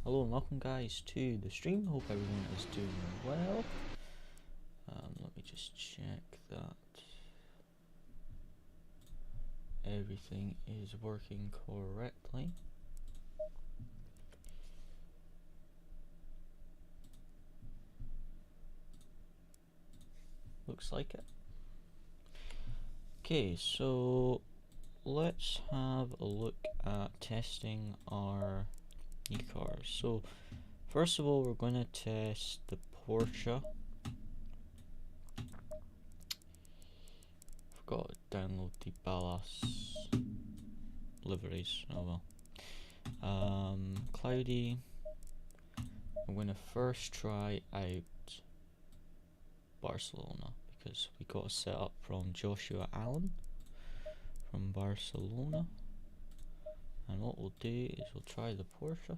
Hello and welcome guys to the stream. Hope everyone is doing well. Let me just check that everything is working correctly. Looks like it. Okay, so let's have a look at testing our new cars. So first of all, we're going to test the Porsche. Forgot to download the Ballas liveries. Oh well. Cloudy. I'm going to first try out Barcelona because we got a setup from Joshua Allen from Barcelona. And what we'll do is we'll try the Porsche,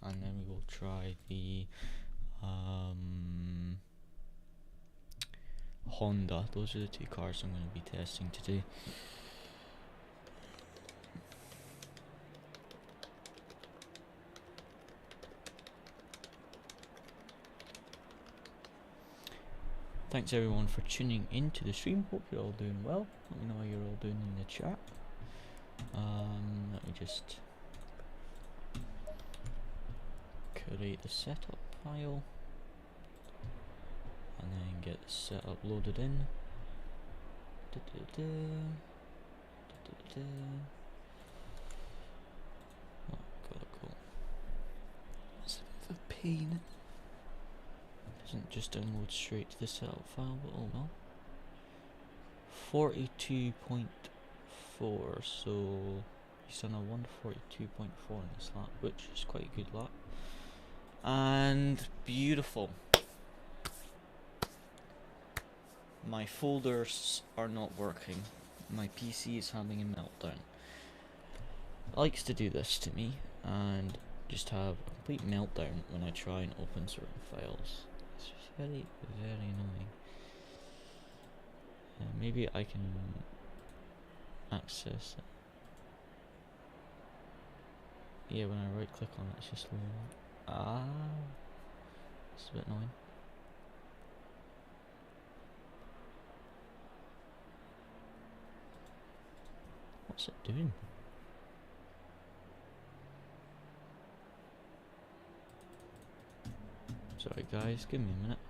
and then we will try the Honda. Those are the two cars I'm going to be testing today. Thanks everyone for tuning into the stream. Hope you're all doing well. Let me know how you're all doing in the chat. Let me just create the setup file and then get the setup loaded in. Oh, gotta go. That's a bit of a pain. Doesn't just download straight to the setup file, but oh well. 42.4, so he's done a 142.4 in this lap, which is quite a good lap. And beautiful. My folders are not working. My PC is having a meltdown. It likes to do this to me and just have a complete meltdown when I try and open certain files. It's just very, very annoying. Maybe I can access it. Yeah, when I right click on it, it's just it's a bit annoying. What's it doing? Sorry guys, give me a minute.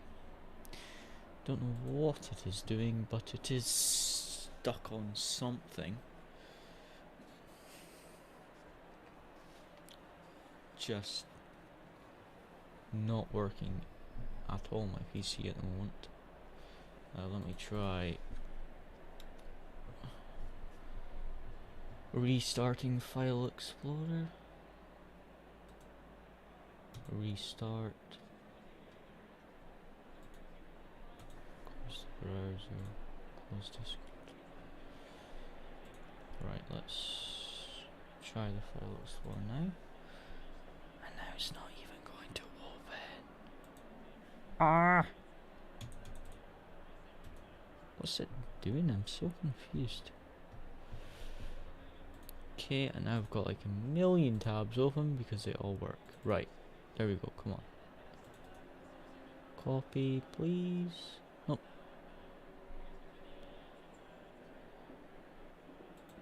Don't know what it is doing, but it is stuck on something. Just not working at all my PC at the moment. Let me try restarting File Explorer. Restart. Close the browser. Close Discord. Right, let's try the File Explorer now. And now it's not even going to open. What's it doing? I'm so confused. Okay, and now I've got like a million tabs open because they all work. Right, there we go, come on. Copy, please. Nope.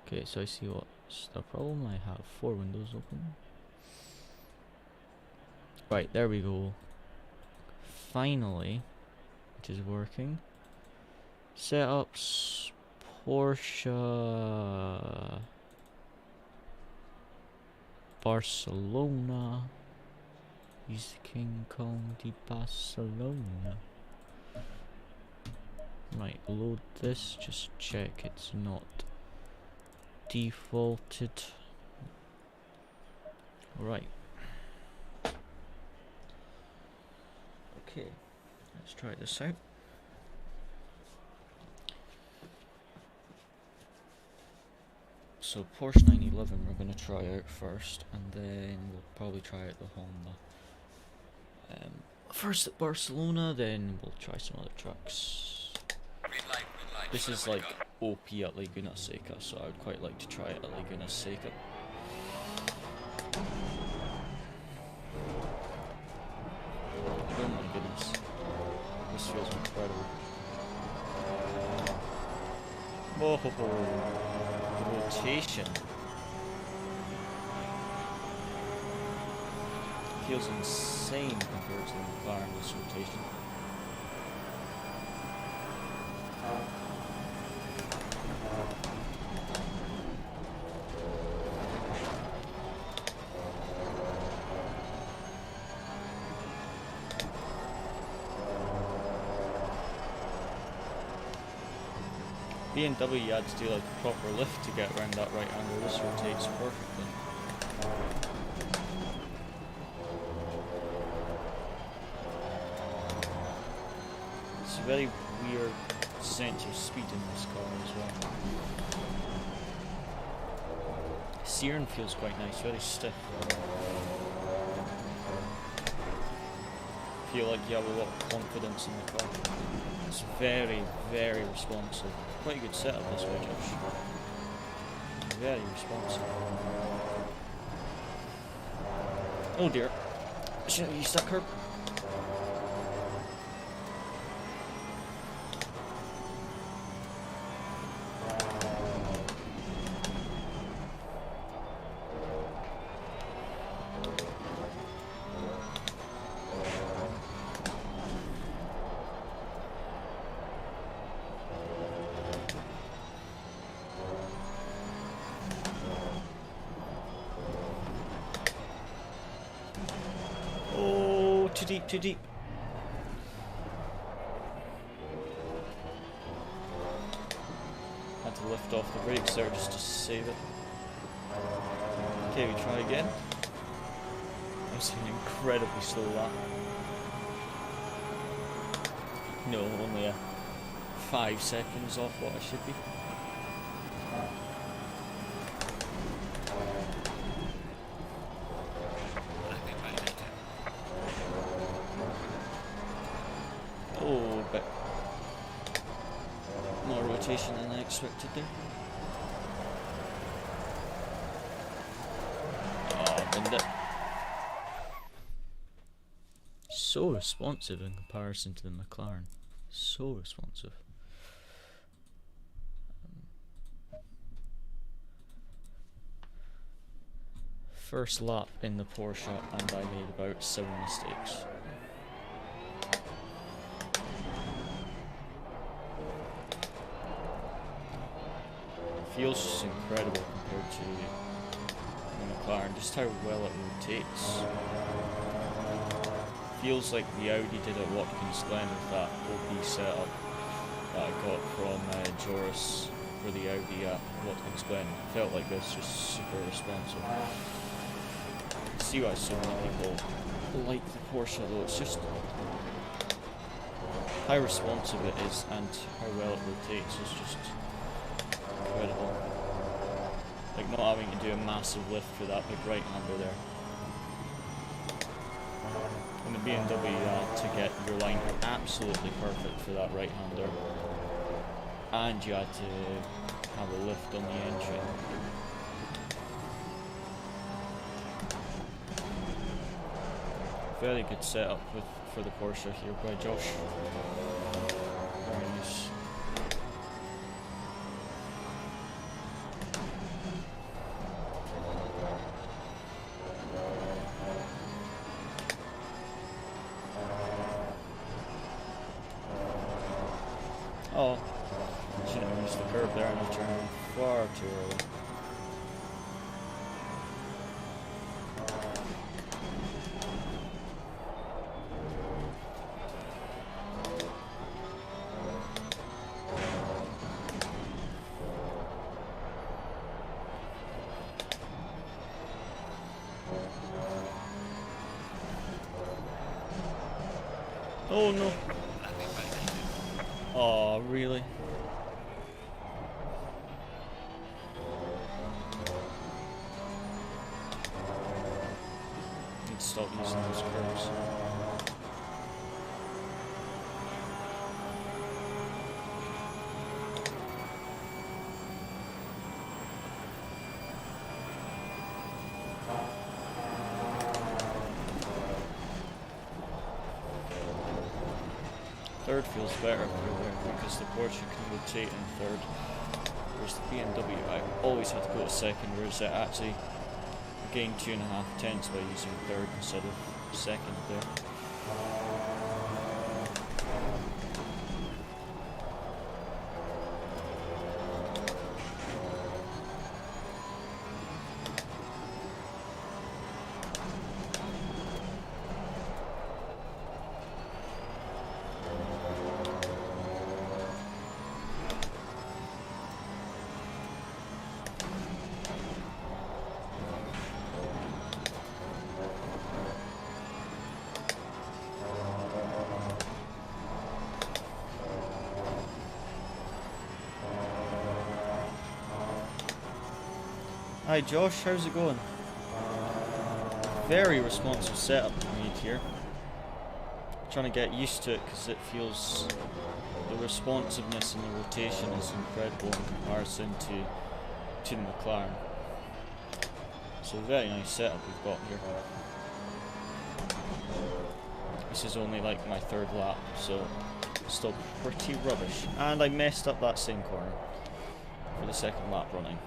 Okay, so I see what's the problem. I have 4 windows open. Right, there we go. Finally, it is working. Setups, Porsche, Barcelona. He's King Kong de Barcelona. Right, load this. Just check it's not defaulted. Right. Okay, let's try this out. So Porsche 911 we're going to try out first, and then we'll probably try out the Honda. First at Barcelona, then we'll try some other tracks. This is like OP at Laguna Seca, so I would quite like to try it at Laguna Seca. Oh, the rotation. Feels insane compared to the McLaren, this rotation. BMW, you had to do like a proper lift to get around that right angle. This rotates perfectly. It's a very weird sense of speed in this car as well. Steering feels quite nice, very stiff. Feel like you have a lot of confidence in the car. It's very, very responsive. Quite a good setup this way, Josh. Very responsive. Oh dear. Shouldn't have used that curb. Too deep, too deep. Had to lift off the brakes there just to save it. Okay, we try again. That's an incredibly slow lap. No, only 5 seconds off what I should be. Oh, but more rotation than I expected there. Oh, binned it. So responsive in comparison to the McLaren. So responsive. First lap in the Porsche and I made about 7 mistakes. Feels just incredible compared to the McLaren, just how well it rotates. Feels like the Audi did at Watkins Glen with that OP setup that I got from Joris for the Audi at Watkins Glen. Felt like this, just super responsive. See why so many people like the Porsche though, it's just how responsive it is and how well it rotates is just incredible. Like not having to do a massive lift for that big right hander there. And the BMW to get your line absolutely perfect for that right hander. And you had to have a lift on the engine. Very good setup for the Corsa here by Josh. Very nice. Oh, shouldn't have missed the curb there and I turned far too early. Oh no. Oh, really? Need to stop using those curves. Third feels better because the Porsche can rotate in third. Whereas the BMW, I always had to go to second, whereas it actually gained 2.5 tenths by using third instead of second there. Hi Josh, how's it going? Very responsive setup made here. Trying to get used to it because it feels, the responsiveness and the rotation is incredible in comparison to the McLaren. So very nice setup we've got here. This is only like my third lap, so still pretty rubbish. And I messed up that same corner for the second lap running.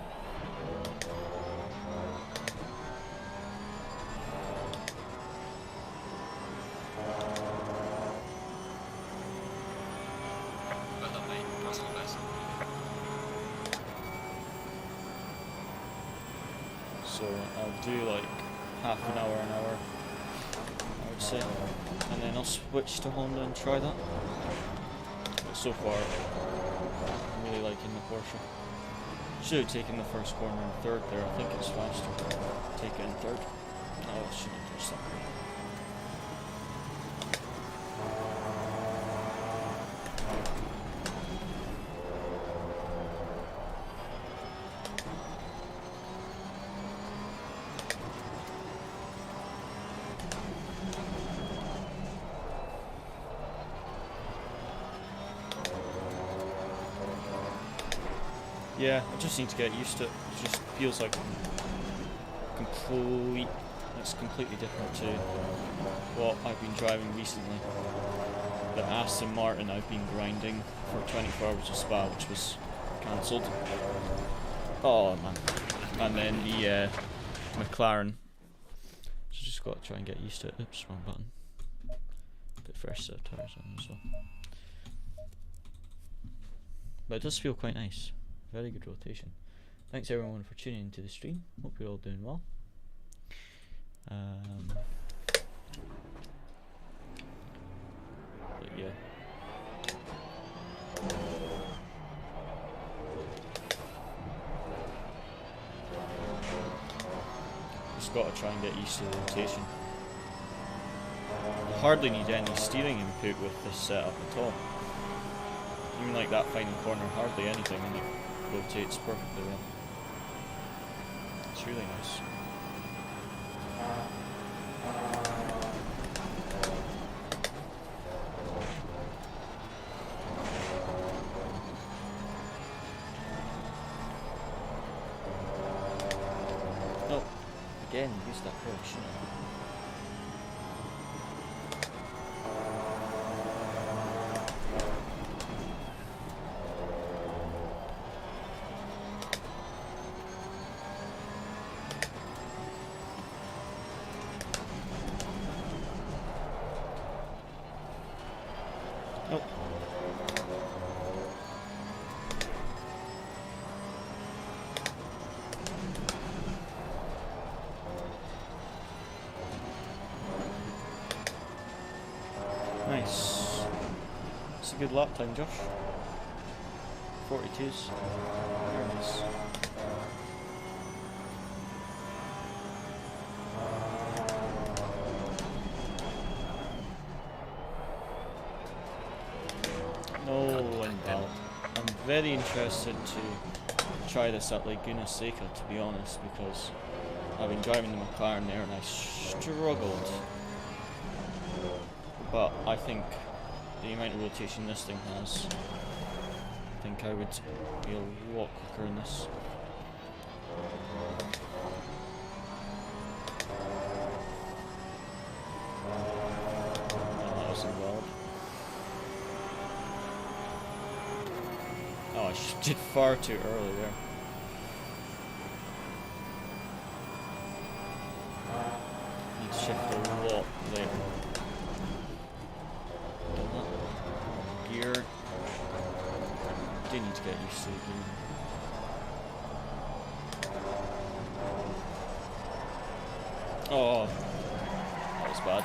So I'll do like half an hour, I would say, and then I'll switch to Honda and try that. But so far, I'm really liking the Corsa. Should have taken the first corner in third there, I think it's faster. Take it in third. No, I shouldn't have touched that. Yeah, I just need to get used to it. It just feels like it's completely different to what I've been driving recently. The Aston Martin I've been grinding for 24 hours of Spa, which was cancelled. Oh man. And then the McLaren. So just got to try and get used to it. Oops, wrong button. Bit fresh set of tyres on as well. But it does feel quite nice. Very good rotation. Thanks everyone for tuning into the stream. Hope you're all doing well. But yeah. Just got to try and get used to the rotation. You hardly need any steering input with this setup at all. Even like that final corner, hardly anything, and it rotates perfectly well. It's really nice. Oh, again, use that curve, shouldn't I? Nice. It's a good lap time, Josh. 42s. Very nice. No invalid. I'm very interested to try this at Laguna Seca, to be honest, because I've been driving the McLaren there and I struggled. But I think the amount of rotation this thing has, I think I would be a lot quicker in this. Oh, that was invalid. Oh, I shifted far too early there. Need to shift a lot later. Done that. Gear. Do need to get used to the gear. Oh, that was bad.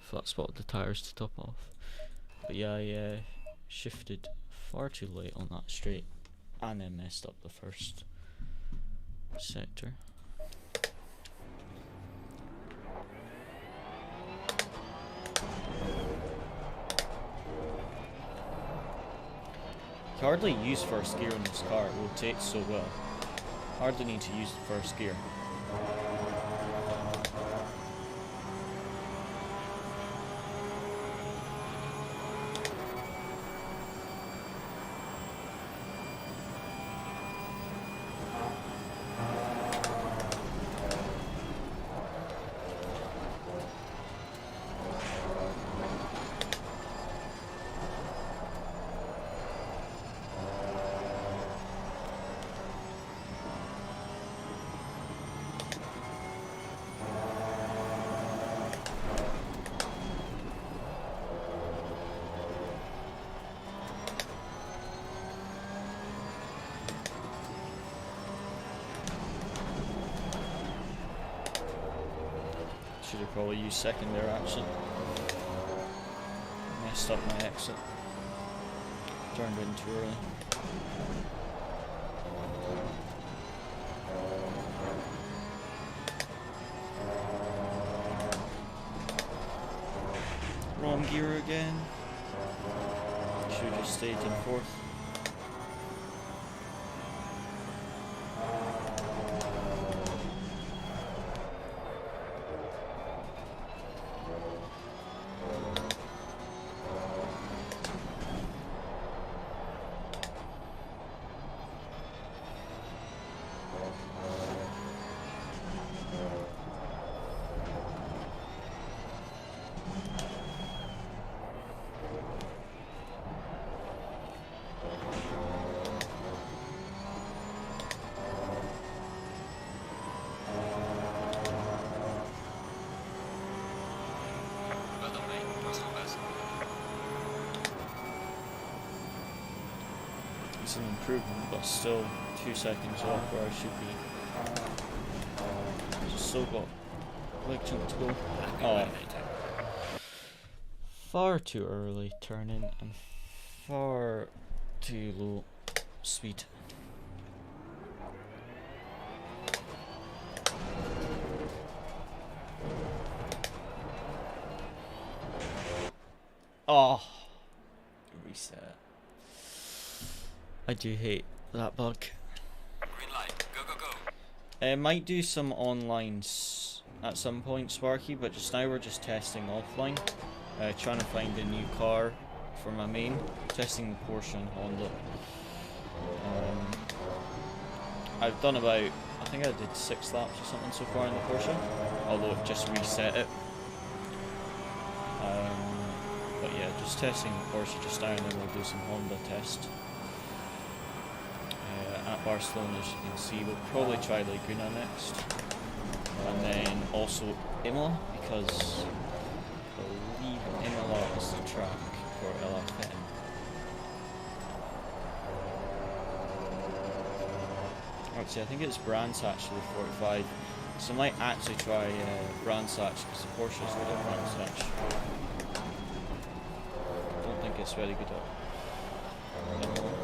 Flat spotted the tires to top off. But yeah, I shifted far too late on that straight and then messed up the first sector. You hardly use first gear in this car, it rotates so well. Hardly need to use the first gear. Should have probably used second there actually. Messed up my exit. Turned in too early. Wrong gear again. Should have just stayed in fourth. It's an improvement, but still 2 seconds off where I should be. Just still got leg jump to go. Oh, far too early turning and far too low speed. Oh, reset. I do hate that bug. Green light. Go, go, go. Might do some online at some point, Sparky, but just now we're just testing offline. Trying to find a new car for my main. Testing the Porsche and Honda. I've done about, I think I did 6 laps or something so far in the Porsche, although it just reset it. But yeah, just testing the Porsche just now, and then we'll do some Honda test. At Barcelona, as you can see, we'll probably try Laguna next, and then also Imola, because I believe Imola is the track for LFM. Actually, I think it's Brands actually 45, so I might actually try Brands because the Porsche is good at Brands. I don't think it's very good at Imola.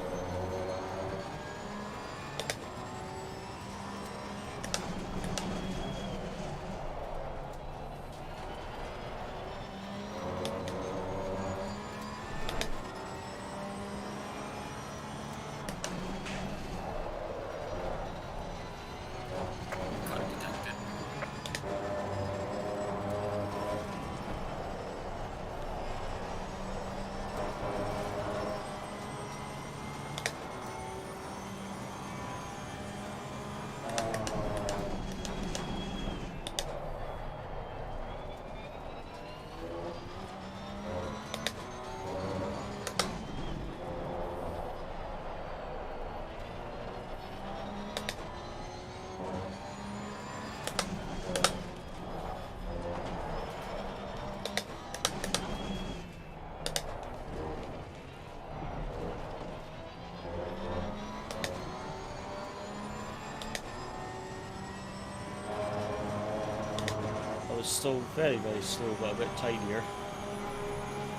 was still very, very slow, but a bit tidier.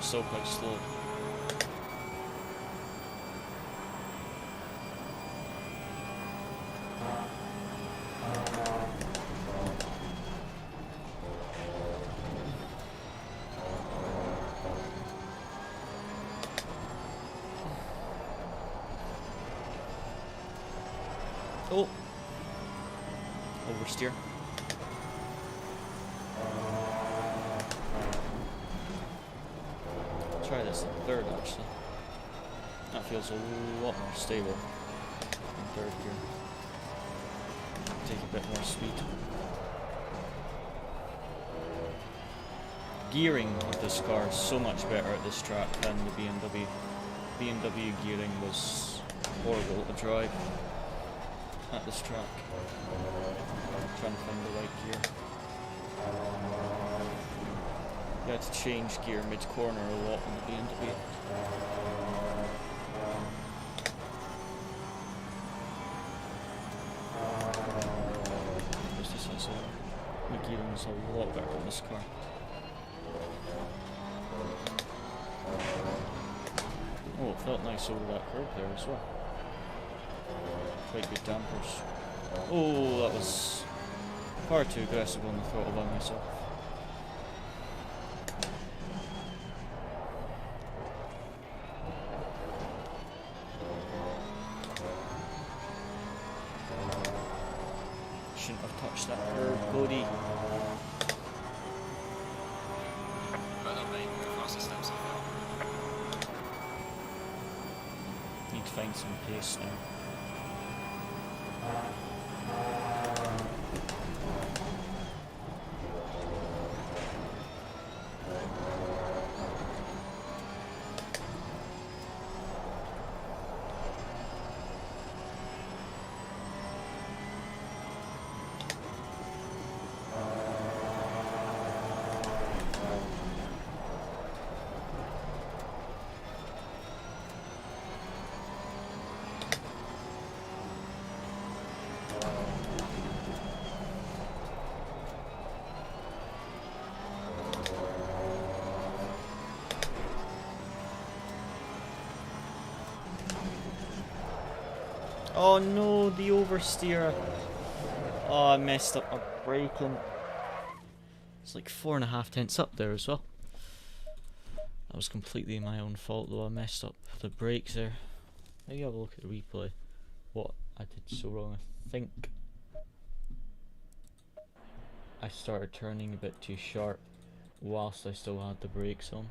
Still quite slow. Oh! Oversteer. Try this in third actually. That feels a lot more stable in third gear. Take a bit more speed. Gearing of this car is so much better at this track than the BMW. BMW gearing was horrible to drive at this track. Trying to find the right gear. You had to change gear mid-corner a lot on the BMW. The gearing is a lot better on this car. Oh, it felt nice over that curve there as well. Quite good dampers. Oh, that was far too aggressive on the throttle by myself. Shouldn't have touched that curve, Cody. Need to find some pace now. Oh no, the oversteer. Oh, I messed up my braking. It's like 4.5 tenths up there as well. That was completely my own fault though, I messed up the brakes there. Maybe have a look at the replay. What I did so wrong, I think I started turning a bit too sharp whilst I still had the brakes on.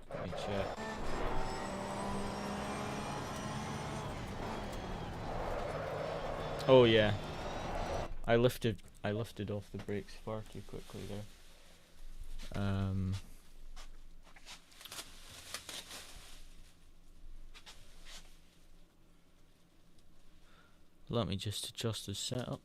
Let me check. Oh yeah, I lifted off the brakes far too quickly there. Let me just adjust the setup.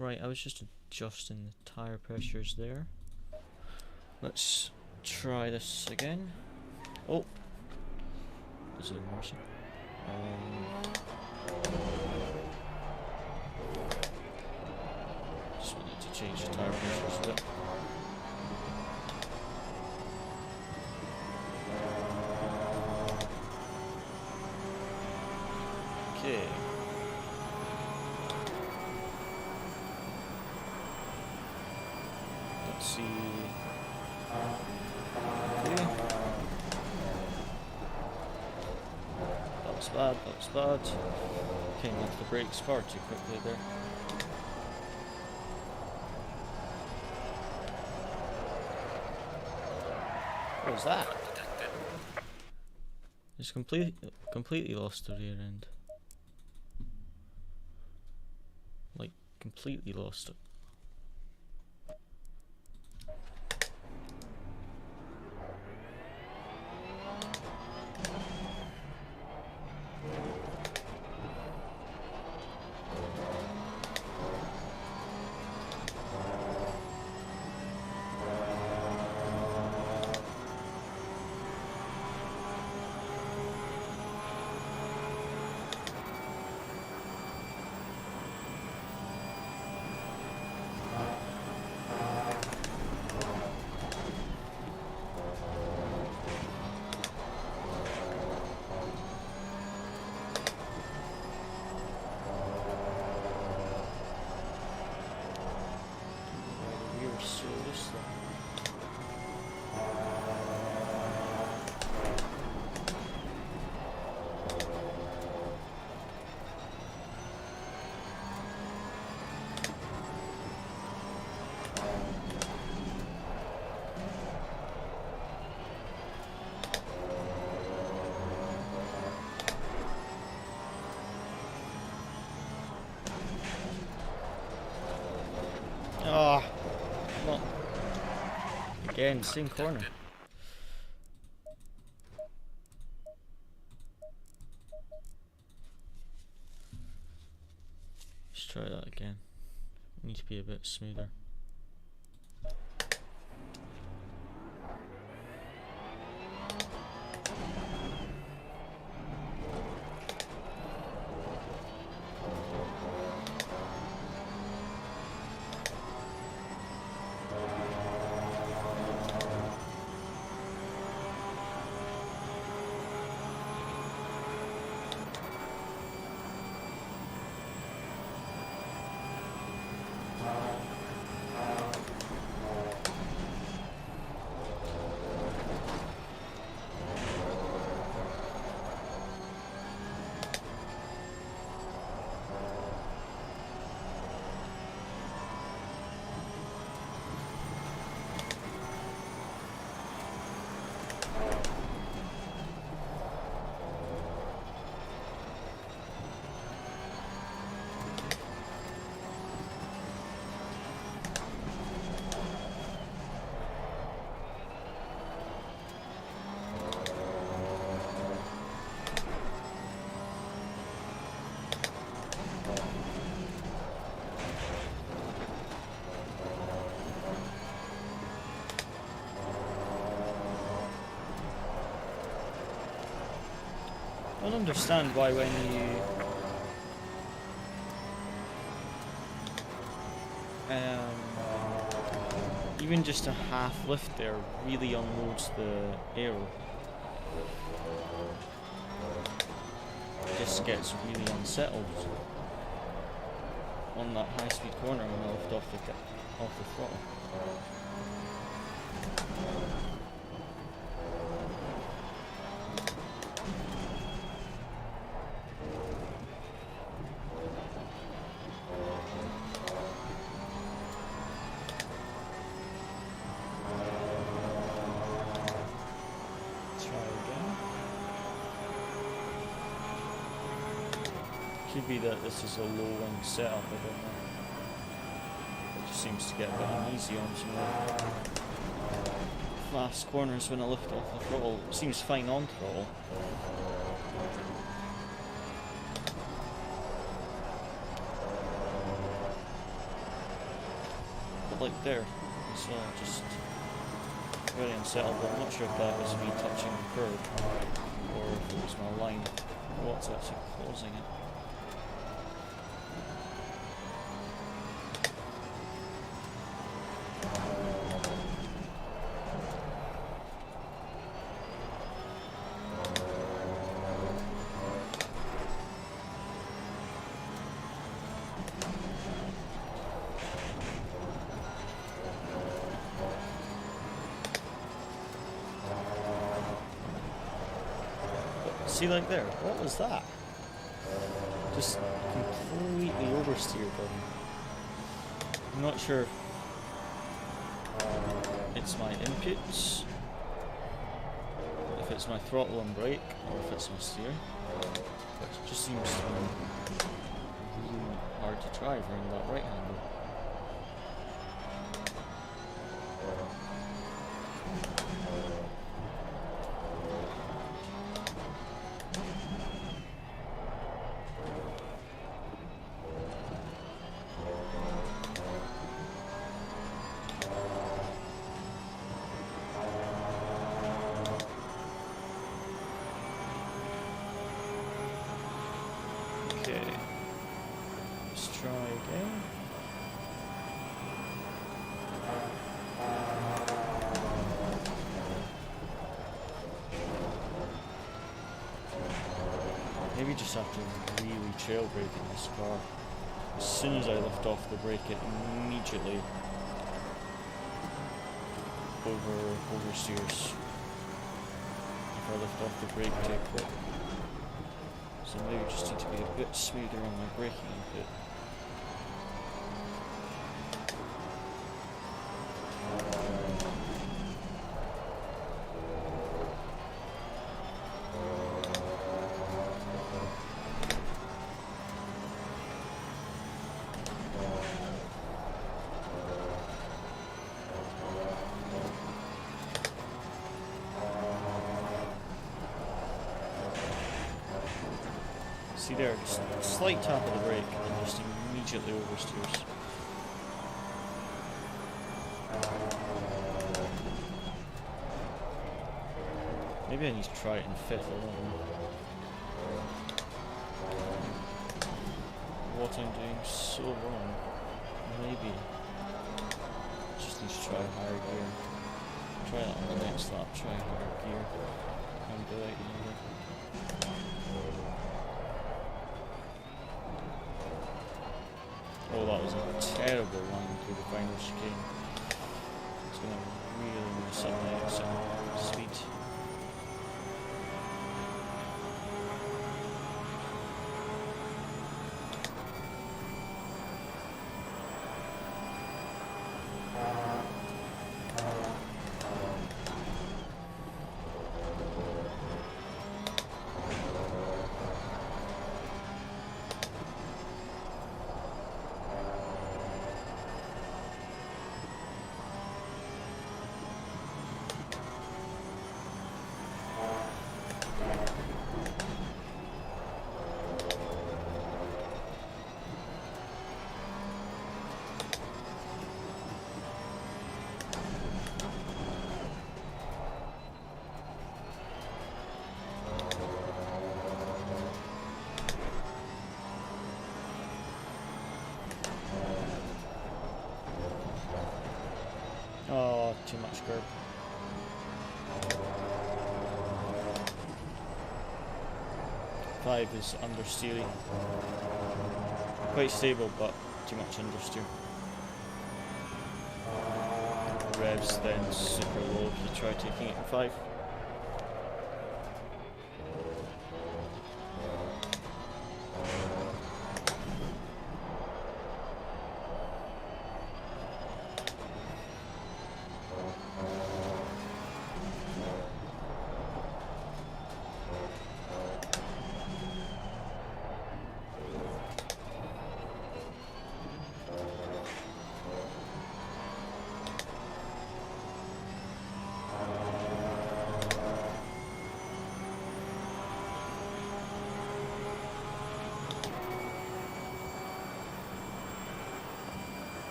Right, I was just adjusting the tire pressures there. Let's try this again. Oh, there's a little mercy. Just need to change the tire pressures a bit. Okay. Let's see. Okay. That was bad, that was bad. Came off the brakes far too quickly there. What was that? Just completely lost the rear end. Like, completely lost it. Ah, well, again, same corner. Let's try that again. Need to be a bit smoother. I don't understand why when you even just a half lift there really unloads the aero. It just gets really unsettled on that high speed corner when I lift off the throttle. Could be that this is a low end setup, I don't know. It just seems to get a bit uneasy on some fast corners when I lift off the throttle. It seems fine on throttle. But like there, as well, just very unsettled. I'm not sure if that was me touching the curb or if it was my line or what's actually causing it. See, like there, what was that? Just completely oversteered on me. I'm not sure if it's my inputs, if it's my throttle and brake, or if it's my steering. But it just seems to be really hard to drive around that right handle. Okay, let's try again. Maybe just have to really trail brake in this car. As soon as I lift off the brake, it immediately oversteers. If I lift off the brake too quick. So maybe just need to be a bit smoother on my braking input. See there, just a slight tap of the brake and just immediately oversteers. Maybe I need to try it in fifth alone. What I'm doing so wrong. Maybe. Just need to try higher gear. Try that on the next lap, try higher gear. And do it either. Oh, that was a terrible line through the final chicane. It's going to really mess up my exit speed. Oh, too much curb. Five is understeering. Quite stable, but too much understeer. Revs then super low if you try taking it in five.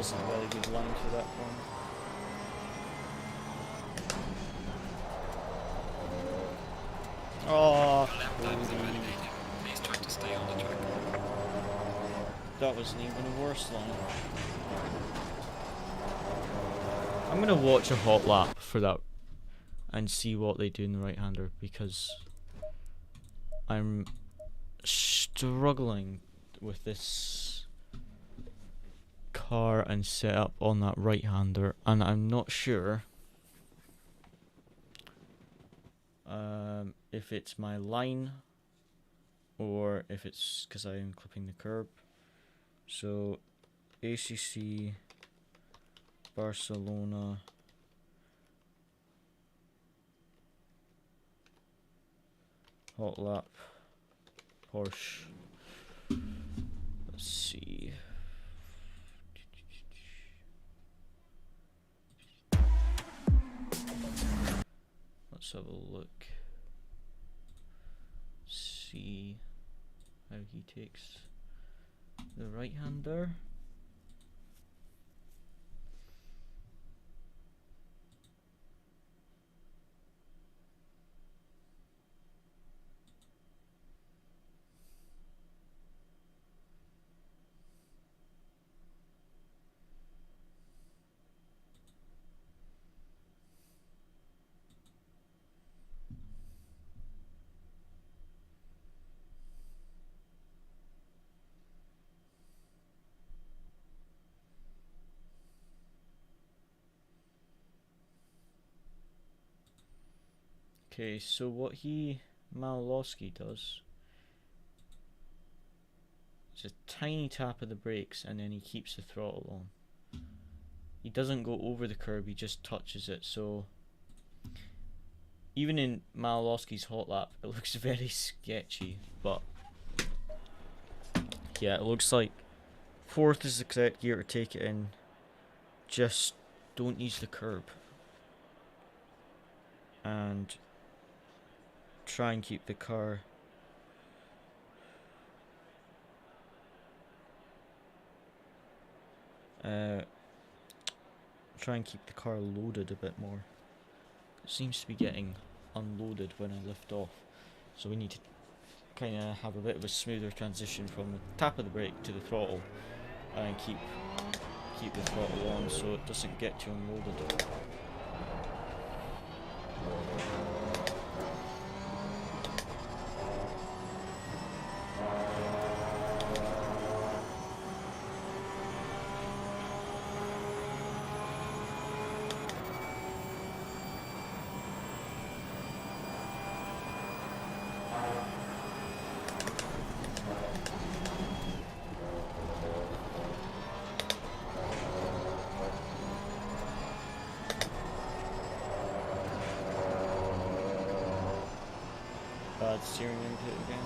wasn't a very good line for that one. Oh, Please try to stay on the track. that wasn't even a worse line. I'm gonna watch a hot lap for that and see what they do in the right-hander, because I'm struggling with this car and setup on that right-hander, and I'm not sure if it's my line or if it's because I am clipping the curb. So ACC Barcelona hot lap Porsche. Let's see. Let's have a look. See how he takes the right-hander. Okay, so what Malowski does is a tiny tap of the brakes and then he keeps the throttle on. He doesn't go over the curb, he just touches it. So even in Malowski's hot lap, it looks very sketchy, but yeah, it looks like fourth is the correct gear to take it in. Just don't use the curb and try and keep the car loaded a bit more. It seems to be getting unloaded when I lift off, so we need to kind of have a bit of a smoother transition from the tap of the brake to the throttle and keep the throttle on so it doesn't get too unloaded. Bad steering input again.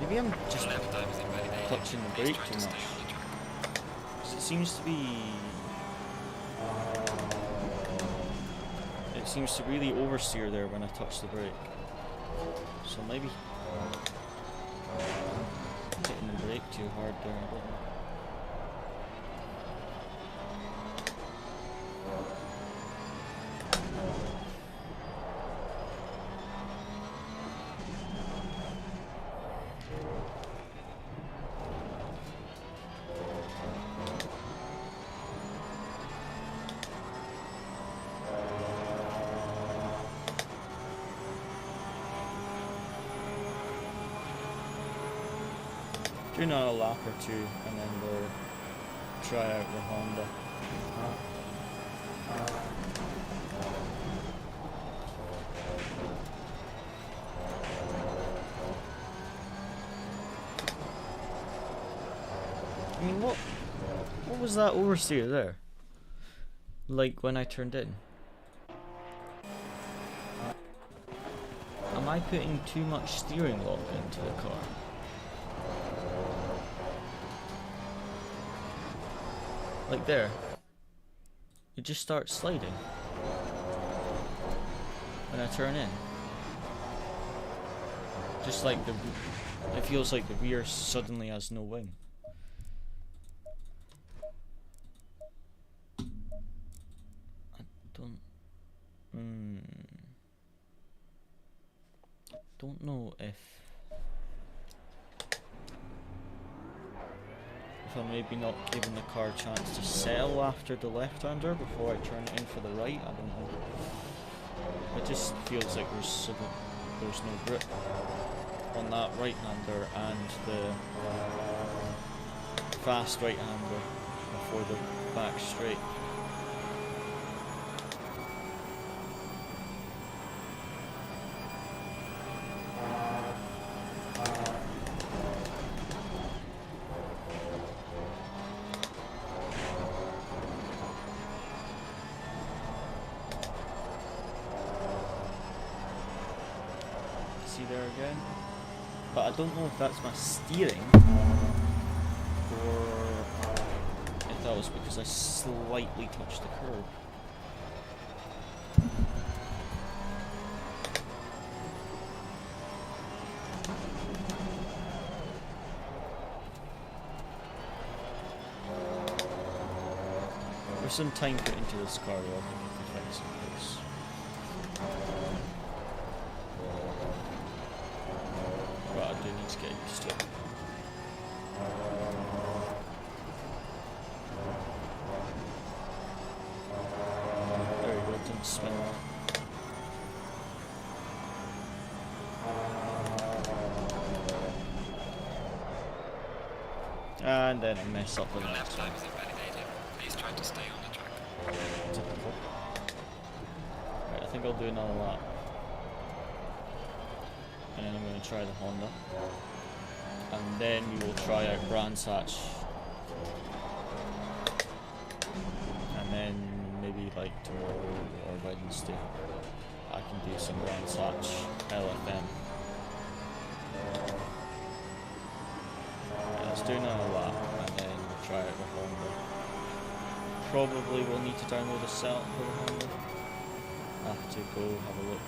Maybe I'm just touching the brake too much. It seems to be... It seems to really oversteer there when I touch the brake. So maybe... hitting the brake too hard there, I don't know. Do another lap or two and then we'll try out the Honda. What was that oversteer there? Like when I turned in? Am I putting too much steering lock into the car? Like there. It just starts sliding when I turn in. Just like it feels like the rear suddenly has no wing. I don't know if I'm maybe not giving the car a chance to settle after the left-hander before I turn it in for the right. I don't know. It just feels like there's no grip on that right-hander and the fast right-hander before the back straight. There again, but I don't know if that's my steering or if that was because I slightly touched the curb. There's some time put into this car, though. I think I can find some place. But I do need to get used to it. There we go, it didn't spin. And then I mess up the next one. Please try to stay on the track. Typical. Right, I think I'll do another lap. And then I'm going to try the Honda. And then we will try out Brands Hatch. And then maybe like tomorrow or Wednesday I can do some Brands Hatch LFM. Let's do another lap and then we'll try out the Honda. Probably we'll need to download a setup for the Honda. I have to go have a look.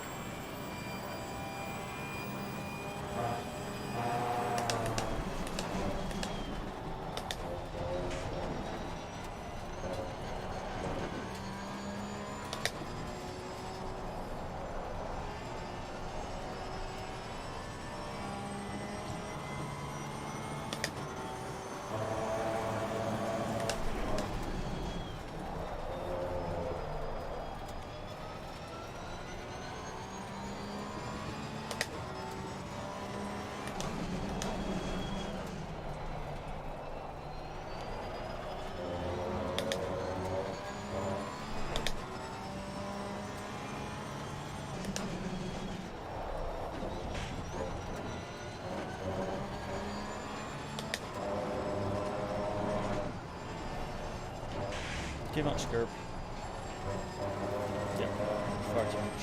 Too much curb. Yep, far too much.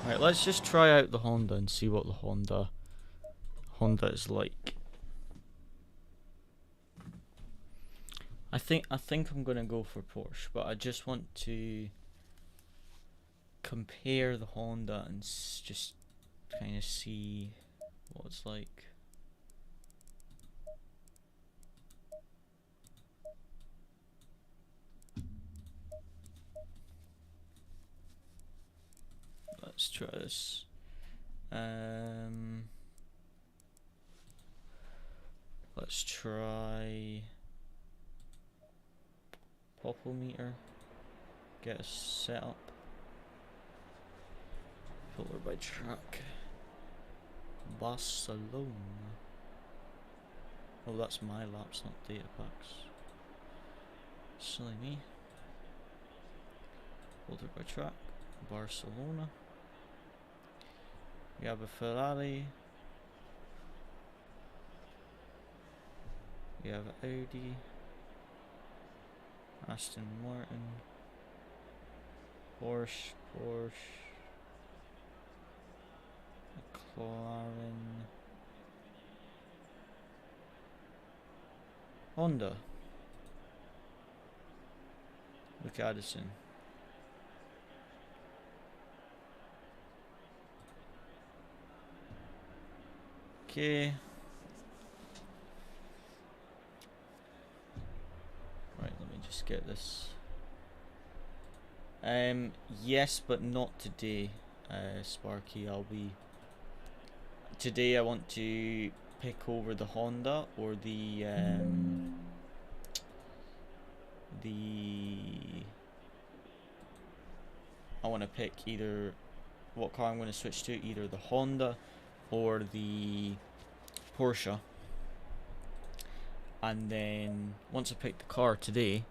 Right, let's just try out the Honda and see what the Honda is like. I think I'm gonna go for Porsche, but I just want to compare the Honda and just kind of see what it's like. Let's try this. Let's try Popplemeter. Get us set up. Filter by track. Barcelona. Oh, that's my laps, not data packs. Silly me. Filter by track. Barcelona. We have a Ferrari. We have Audi. Aston Martin. Porsche. McLaren. Honda. Look at Addison. Okay. Right, let me just get this. Yes, but not today, Sparky. Today I want to pick over the Honda or the I want to pick either what car I'm going to switch to, either the Honda or the Porsche. And then once I pick the car today,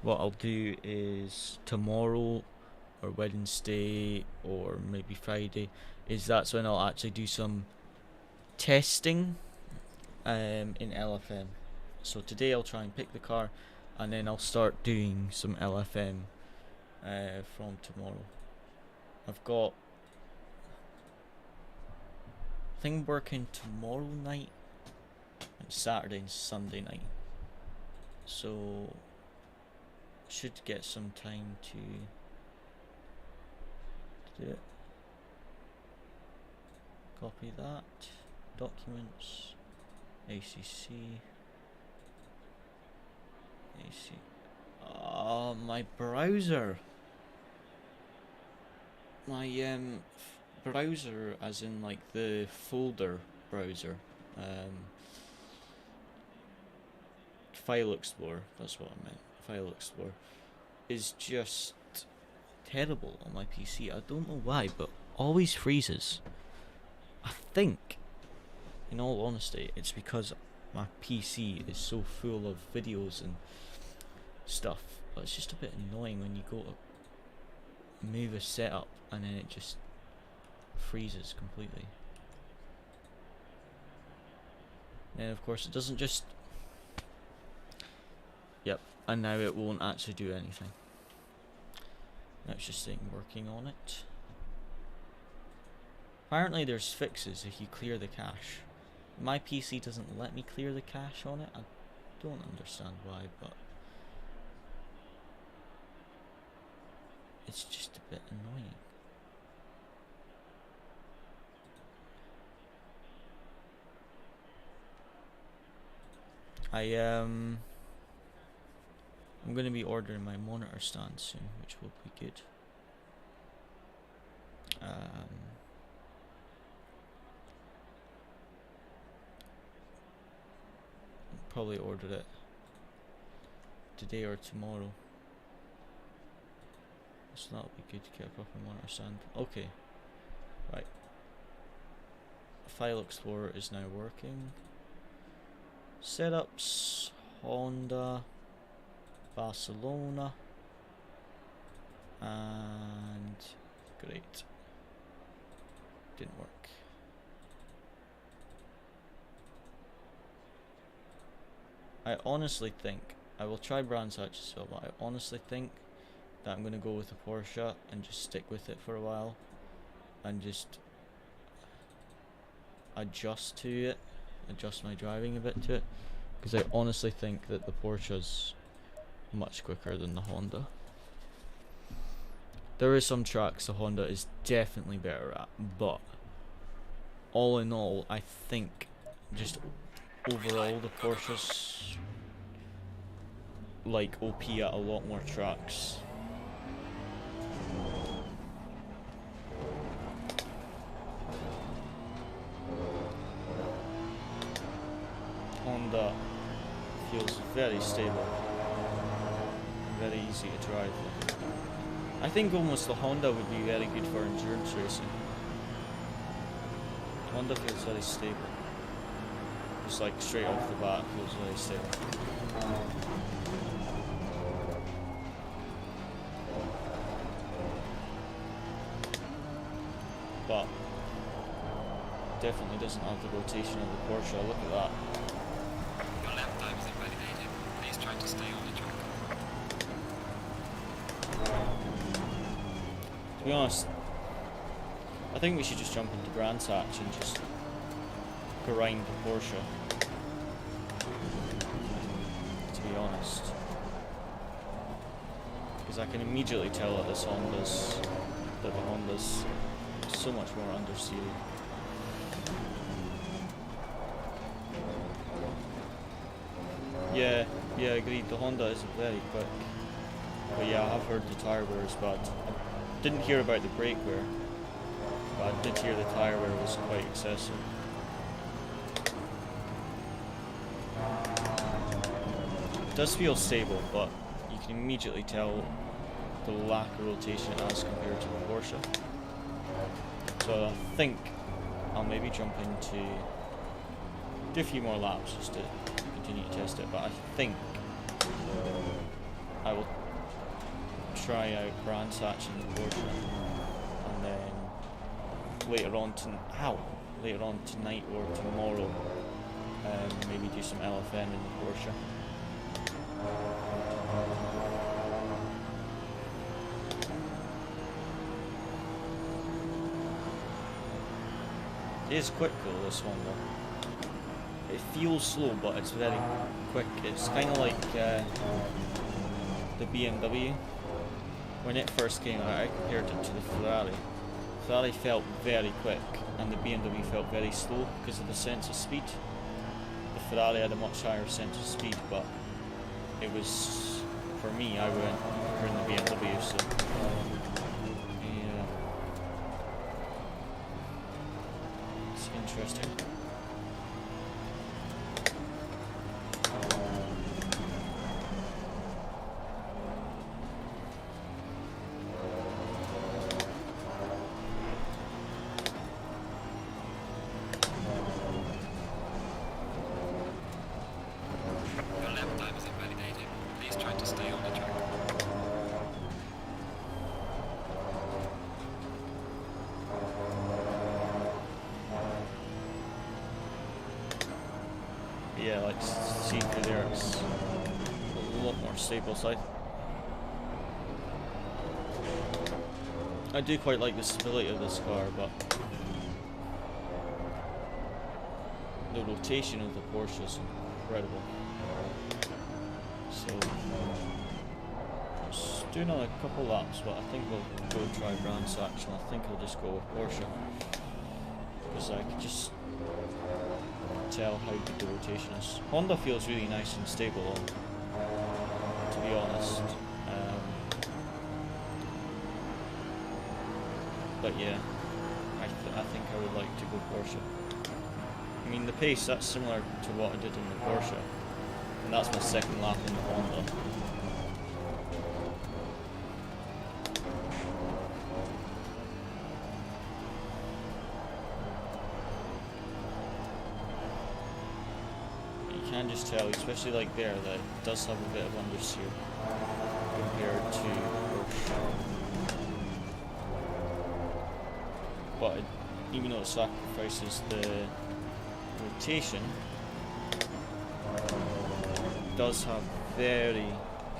what I'll do is tomorrow or Wednesday or maybe Friday, that's when I'll actually do some testing in LFM. So today I'll try and pick the car, and then I'll start doing some LFM from tomorrow. I've got thing working tomorrow night and Saturday and Sunday night, so should get some time to do it. Copy that. Documents. ACC. AC. Oh, my browser. My browser, as in like the folder browser. File Explorer. That's what I meant. File Explorer is just terrible on my PC. I don't know why, but always freezes. I think, in all honesty, it's because my PC is so full of videos and stuff. But it's just a bit annoying when you go to move a setup and then it just freezes completely. And of course it doesn't just... Yep, and now it won't actually do anything. Now it's just saying working on it. Apparently there's fixes if you clear the cache. My PC doesn't let me clear the cache on it. I don't understand why, but it's just a bit annoying. I'm going to be ordering my monitor stand soon, which will be good. Probably order it today or tomorrow, so that'll be good to get a proper monitor stand. Okay, right. File Explorer is now working. Setups, Honda, Barcelona, and great. Didn't work. I honestly think, I will try Brands Hatch as well, but I honestly think that I'm going to go with a Porsche and just stick with it for a while and just adjust to it, adjust my driving a bit to it, because I honestly think that the Porsche's much quicker than the Honda. There are some tracks the Honda is definitely better at, but all in all, I think just overall the Porsche's like OP at a lot more tracks. Honda feels very stable, very easy to drive. I think almost the Honda would be very good for endurance racing. Honda feels very stable. Just like straight off the bat, feels very stable. But definitely doesn't have the rotation of the Corsa. Look at that. Your lap time is invalidated. Please try to stay on the track. To be honest, I think we should just jump into Brands Hatch and just grind the Porsche. To be honest, because I can immediately tell that the Honda's so much more understeered. Yeah, agreed. The Honda is very quick. But yeah, I have heard the tyre wear is bad. I didn't hear about the brake wear, but I did hear the tyre wear was quite excessive. It does feel stable, but you can immediately tell the lack of rotation as compared to the Porsche. So I think I'll maybe jump into, do a few more laps just to continue to test it, but I think I will try out Brands Hatch in the Porsche, and then later on tonight or tomorrow, maybe do some LFN in the Porsche. It is quick though, this one though. It feels slow, but it's very quick. It's kind of like the BMW. When it first came out, I compared it to the Ferrari. Ferrari felt very quick, and the BMW felt very slow because of the sense of speed. The Ferrari had a much higher sense of speed, but it was, for me, I went for the BMW, so yeah. It's interesting. Yeah, like see through there, it's a lot more stable. So I do quite like the stability of this car, but the rotation of the Porsche is incredible. So just do another couple laps, but I think we'll go try Brands Hatch, and I think I'll just go with Porsche because I can just tell how good the rotation is. Honda feels really nice and stable though, to be honest. But yeah, I think I would like to go Porsche. I mean, the pace, that's similar to what I did in the Porsche, and that's my second lap in the Honda. You can just tell, especially like there, that it does have a bit of understeer compared to Porsche. But even though it sacrifices the rotation, it does have very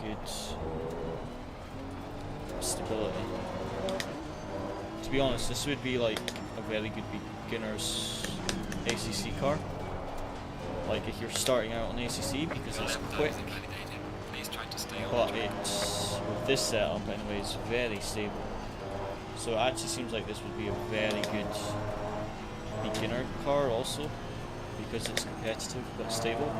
good stability. To be honest, this would be like a very good beginner's ACC car. Like if you're starting out on ACC, because it's quick, but it's, with this setup anyway, it's very stable. So it actually seems like this would be a very good beginner car also, because it's competitive but stable.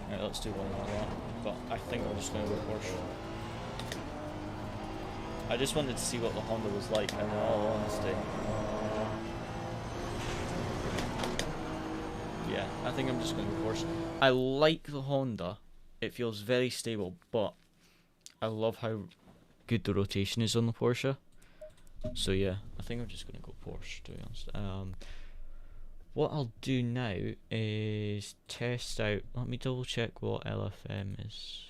Right, let's do one like that. But I think I'm just going to go Porsche. I just wanted to see what the Honda was like, in all honesty. Yeah, I think I'm just going to go Porsche. I like the Honda. It feels very stable, but I love how good the rotation is on the Porsche. So yeah, I think I'm just going to go Porsche, to be honest. What I'll do now is test out. Let me double check what LFM is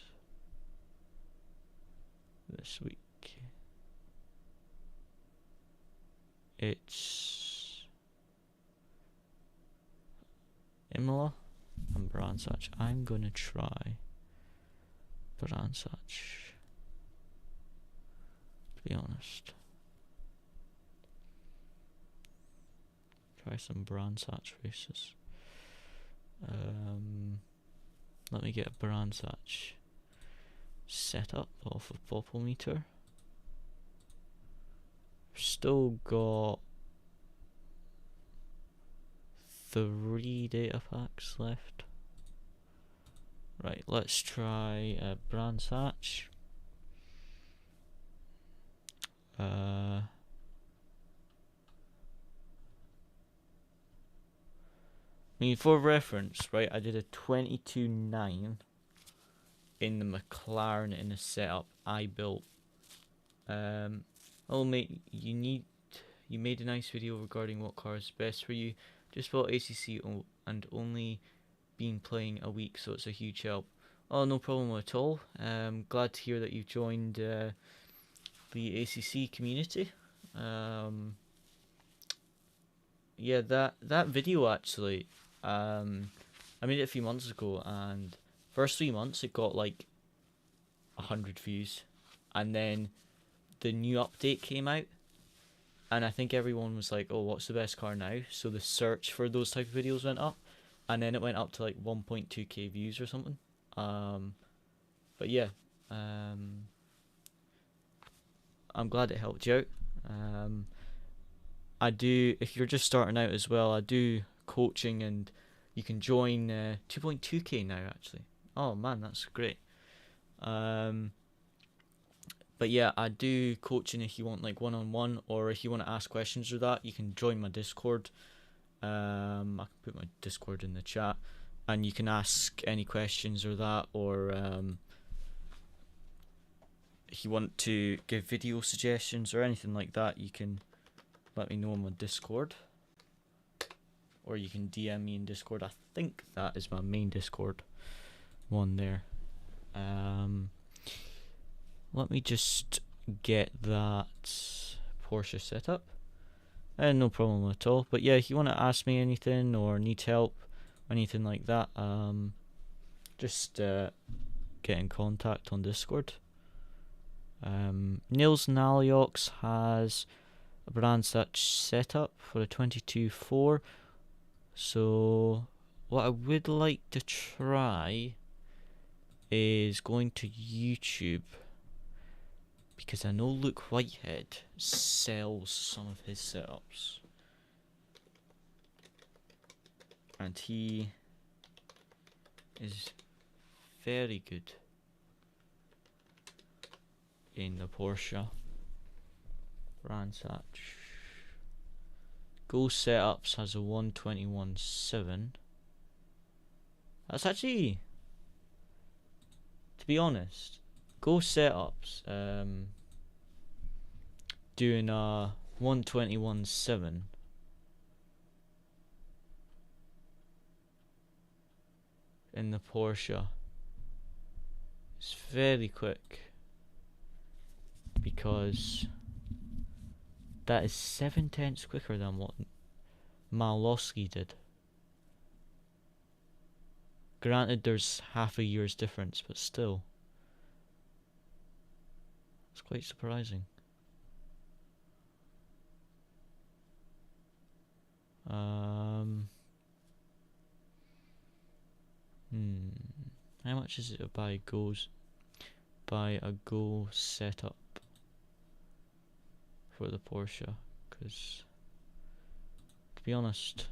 this week. It's Imola and Brandsatch. I'm gonna try Brandsatch, to be honest. Try some Brandsatch races. Let me get a Brandsatch set up off of Popometer. Still got 3 data packs left. Right, let's try Brandsatch. I mean, for reference, right, I did a 22.9 in the McLaren in a setup I built. Oh mate, you made a nice video regarding what car is best for you. Just bought ACC and only been playing a week, so it's a huge help. Oh, no problem at all. Glad to hear that you've joined the ACC community. Yeah, that video actually, I made it a few months ago, and first 3 months it got like 100 views, and then the new update came out, and I think everyone was like, oh, what's the best car now? So the search for those type of videos went up, and then it went up to like 1.2k views or something. But yeah, I'm glad it helped you out. I do, if you're just starting out as well, I do coaching, and you can join 2.2k now actually. Oh man, that's great. But yeah, I do coaching if you want like one-on-one, or if you want to ask questions or that, you can join my Discord. I can put my Discord in the chat, and you can ask any questions or that, or if you want to give video suggestions or anything like that, you can let me know on my Discord, or you can DM me in Discord. I think that is my main Discord one there. Let me just get that Porsche set up. No problem at all. But yeah, if you want to ask me anything or need help, anything like that, just get in contact on Discord. Nils Naliox has a Brandsatch setup for a 22.4. So what I would like to try is going to YouTube, because I know Luke Whitehead sells some of his setups, and he is very good in the Porsche. Brandsatch Go Setups has a 121.7. That's actually, to be honest, Go Setups doing a 121.7 in the Porsche. It's very quick, because that is 7/10 quicker than what Malowski did. Granted, there's half a year's difference, but still, it's quite surprising. How much is it to buy a Go setup for the Porsche? Because, to be honest,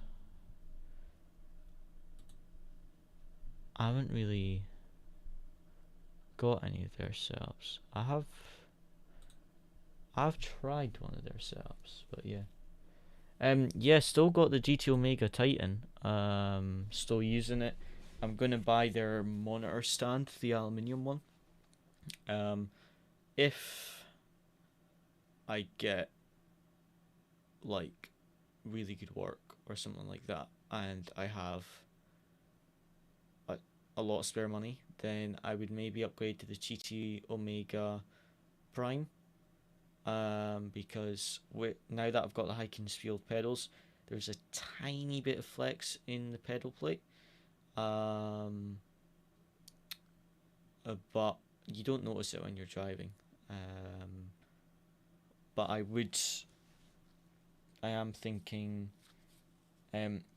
I haven't really got any of their setups. I've tried one of their setups, but yeah. Yeah, still got the GT Omega Titan. Still using it. I'm gonna buy their monitor stand, the aluminium one. If I get like really good work or something like that, and I have a lot of spare money, then I would maybe upgrade to the GT Omega Prime. Because now that I've got the Hykenspiel pedals, there's a tiny bit of flex in the pedal plate. But you don't notice it when you're driving. But I am thinking,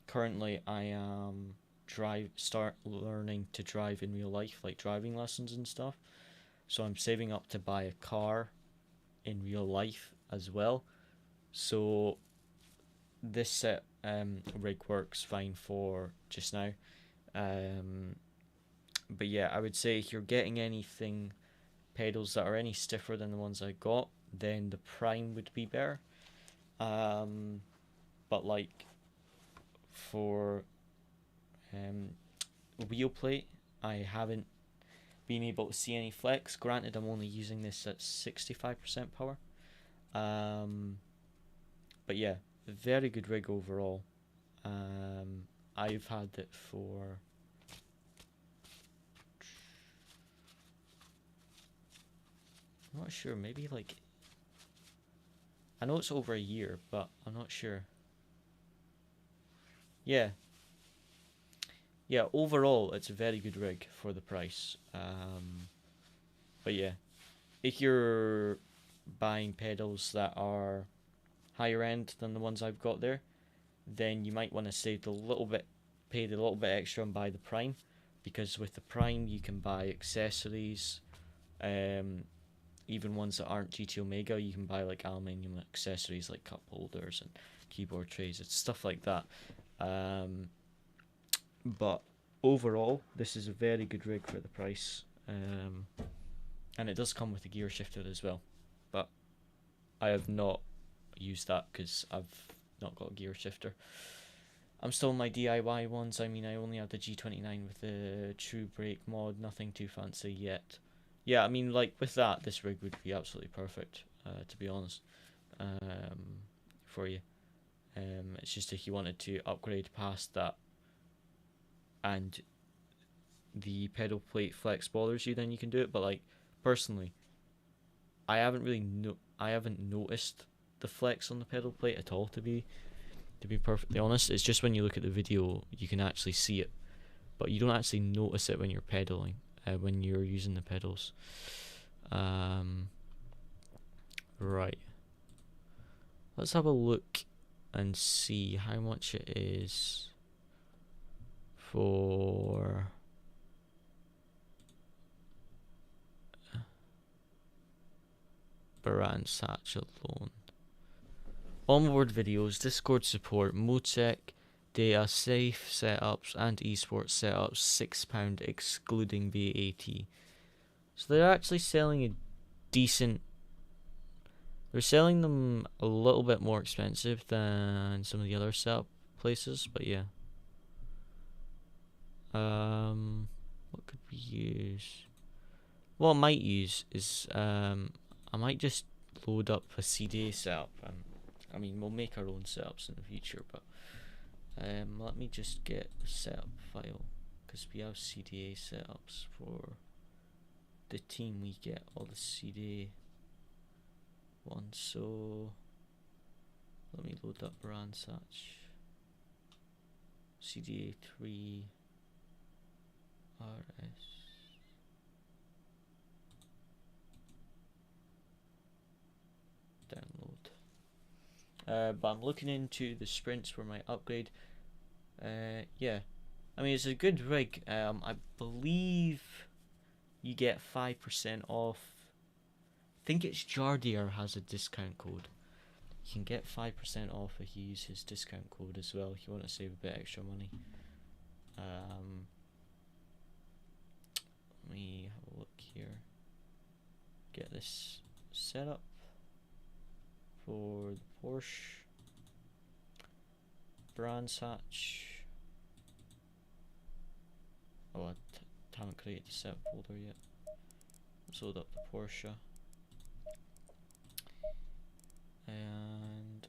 currently I am start learning to drive in real life, like driving lessons and stuff. So I'm saving up to buy a car in real life as well. So this set rig works fine for just now. But yeah, I would say if you're getting anything pedals that are any stiffer than the ones I got, then the Prime would be better. But like for wheel plate, I haven't been able to see any flex. Granted, I'm only using this at 65% power. But yeah, very good rig overall. I've had it for I'm not sure, maybe like I know it's over a year, but I'm not sure. Yeah, overall it's a very good rig for the price. But yeah, if you're buying pedals that are higher end than the ones I've got there, then you might want to save a little bit, pay a little bit extra and buy the Prime, because with the Prime you can buy accessories, even ones that aren't GT Omega. You can buy like aluminium accessories like cup holders and keyboard trays and stuff like that. But overall, this is a very good rig for the price, and it does come with a gear shifter as well, but I have not used that because I've not got a gear shifter. I'm still in my DIY ones. I mean, I only have the G29 with the True Brake mod, nothing too fancy yet. Yeah, I mean, like with that, this rig would be absolutely perfect, to be honest, for you. It's just if you wanted to upgrade past that and the pedal plate flex bothers you, then you can do it. But like personally, I haven't noticed the flex on the pedal plate at all, to be perfectly honest. It's just when you look at the video you can actually see it, but you don't actually notice it when you're pedaling, when you're using the pedals. Right, let's have a look and see how much it is for Baran Satch alone. Onboard videos, Discord support, Motec, data, safe setups and esports setups, £6 excluding VAT. So they're actually selling a decent. They're selling them a little bit more expensive than some of the other setup places, but yeah. What could we use? What I might use is I might just load up a CDA setup. I mean, we'll make our own setups in the future, but let me just get the setup file, because we have CDA setups for the team. We get all the CDA ones, so let me load up Ransatch CDA 3 RS. Download. But I'm looking into the sprints for my upgrade. Yeah, I mean, it's a good rig. I believe you get 5% off. I think it's Jardier has a discount code. You can get 5% off if you use his discount code as well, if you want to save a bit extra money. let me have a look here. Get this set up for the Porsche. Brands hatch. Oh, I haven't created the setup folder yet. Let's load up the Porsche. And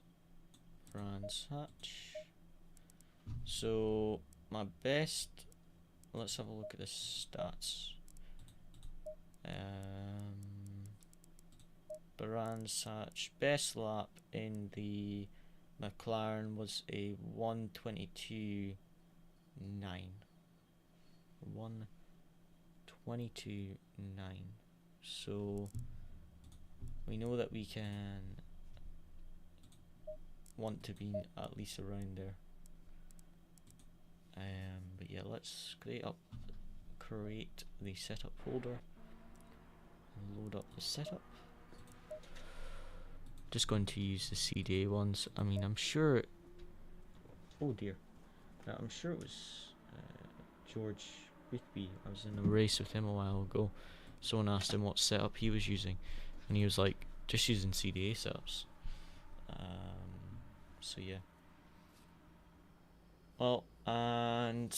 brands hatch. So my best, let's have a look at the stats. Brands hatch, best lap in the McLaren was a 1:22.9. 1:22.9. So we know that we can want to be at least around there. But yeah, let's create the setup folder and load up the setup. Just going to use the CDA ones. I mean, I'm sure. Oh dear, I'm sure it was George Whitby. I was in a race with him a while ago. Someone asked him what setup he was using, and he was like, just using CDA setups. So yeah. Well, and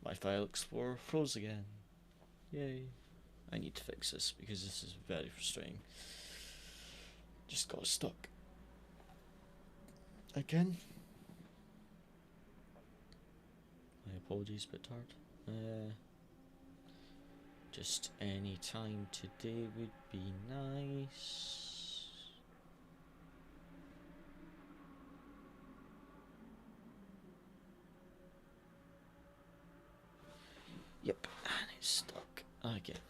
my file explorer froze again. Yay. I need to fix this because this is very frustrating. Just got stuck again. My apologies, bit tired. Just any time today would be nice. Yep, and it's stuck again.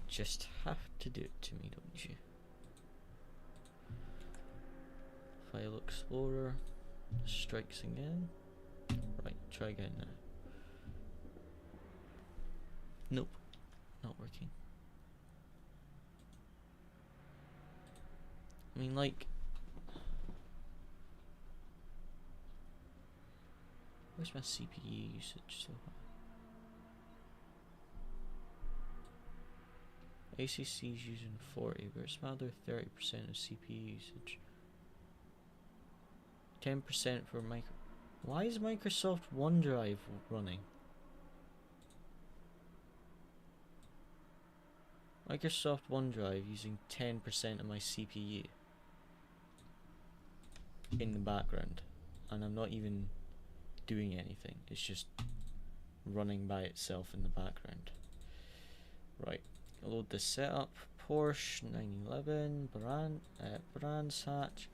Just have to do it to me, don't you? File Explorer strikes again. Right, try again now. Nope, not working. I mean, like, where's my CPU usage so high? ACC is using 40, but it's rather 30% of CPU usage. 10% for micro. Why is Microsoft OneDrive running? Microsoft OneDrive using 10% of my CPU in the background, and I'm not even doing anything. It's just running by itself in the background. Right. Load the setup. Porsche 911 brands hatch.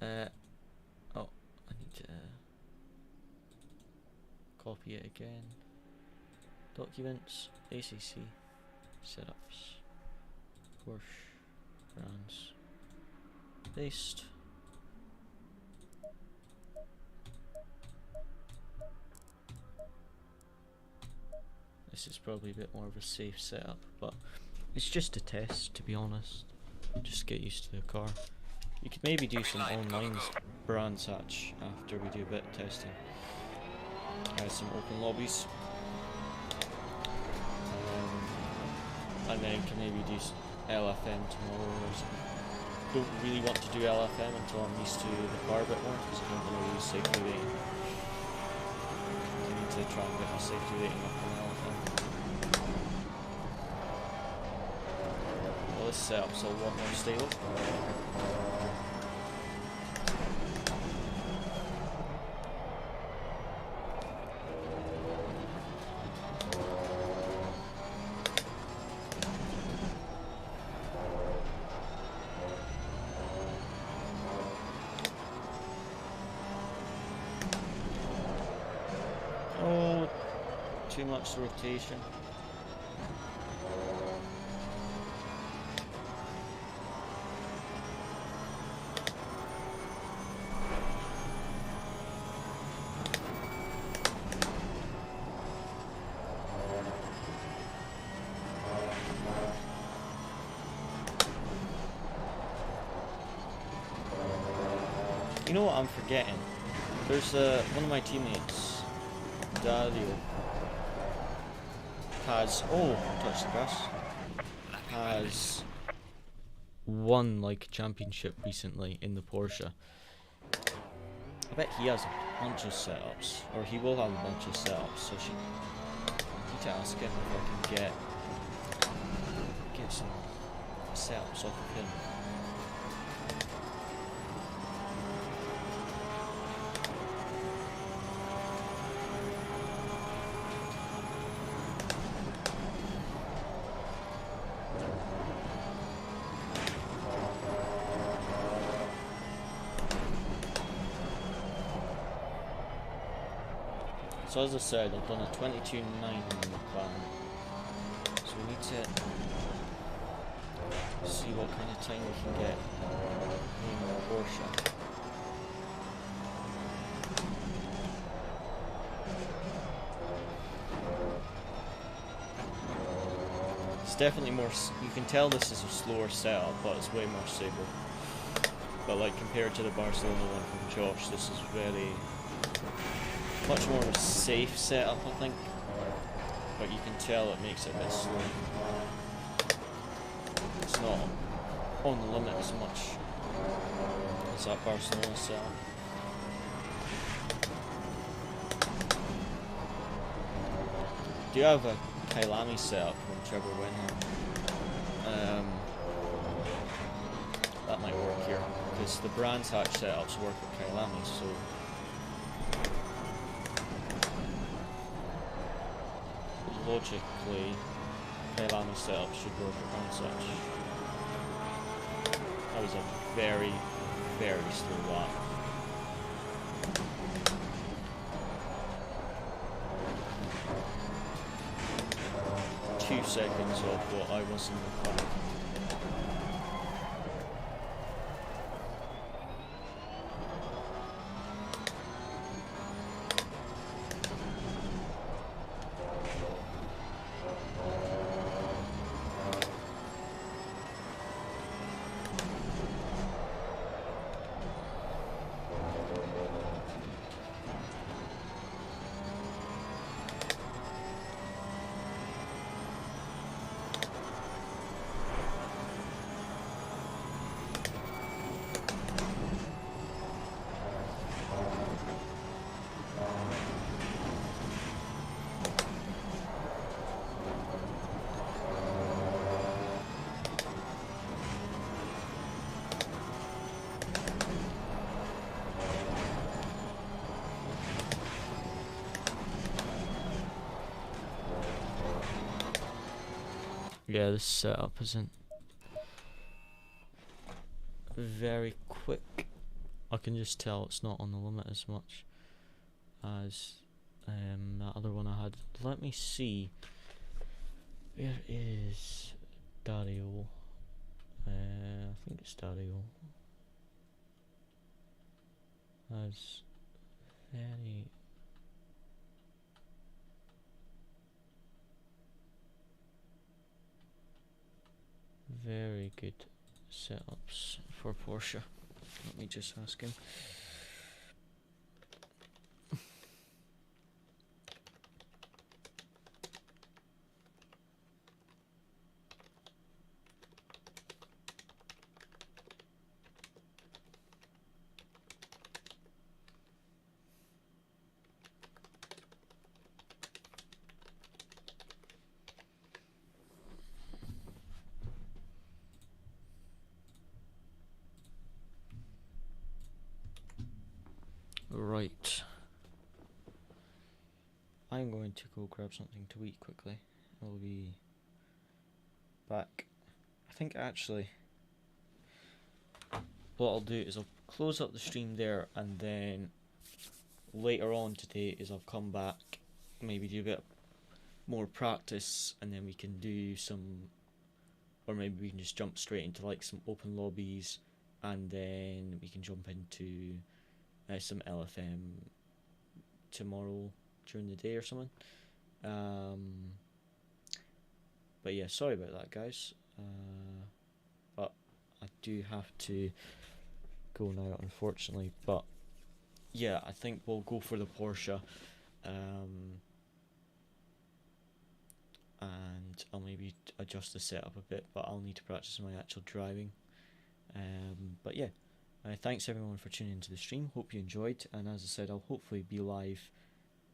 Oh, I need to copy it again. Documents, ACC, setups, Porsche brands, paste. This is probably a bit more of a safe setup, but it's just a test, to be honest. Just get used to the car. You could maybe do some online brands hatch after we do a bit of testing. Some open lobbies. And then can maybe do LFM tomorrow or something. Don't really want to do LFM until I'm used to the car a bit more, because I don't really use safety rating. I need to try and get my safety rating up on LFM. Well, this setup's a lot more stable. Oh, too much rotation. You know what I'm forgetting? There's one of my teammates, Dario, has touch the grass, has won like a championship recently in the Porsche. I bet he has a bunch of setups, or he will have a bunch of setups. So I need to ask him if I can get some setups off of him. So as I said, I've done a 22.9 on the plan. So we need to see what kind of time we can get in the Porsche. It's definitely more, you can tell this is a slower setup, but it's way more stable. But like compared to the Barcelona one from Josh, this is very much more of a safe setup, I think, but you can tell it makes it a bit slow. It's not on the limit as much as that Barcelona setup. Do you have a Kailami setup from Trevor Wenham? That might work here, because the Brands Hatch setups work with Kailami, so logically, Kailami setup should work at Brands Hatch. That was a very, very slow lap. Two seconds off what I was in the car. Yeah, this setup isn't very quick. I can just tell it's not on the limit as much as that other one I had. Let me see. Where is Dario? I think it's Dario. Has very good setups for Porsche. Let me just ask him. Right. I'm going to go grab something to eat quickly. I'll be back. I think actually what I'll do is I'll close up the stream there, and then later on today is I'll come back, maybe do a bit more practice, and then we can do some, or maybe we can just jump straight into like some open lobbies, and then we can jump into some LFM tomorrow during the day or something. But yeah, sorry about that, guys. But I do have to go now, unfortunately. But yeah, I think we'll go for the Porsche. And I'll maybe adjust the setup a bit, but I'll need to practice my actual driving. But yeah, thanks everyone for tuning into the stream. Hope you enjoyed, and as I said, I'll hopefully be live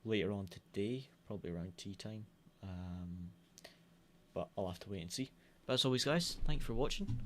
later on today, probably around tea time. But I'll have to wait and see. But as always, guys, thanks for watching.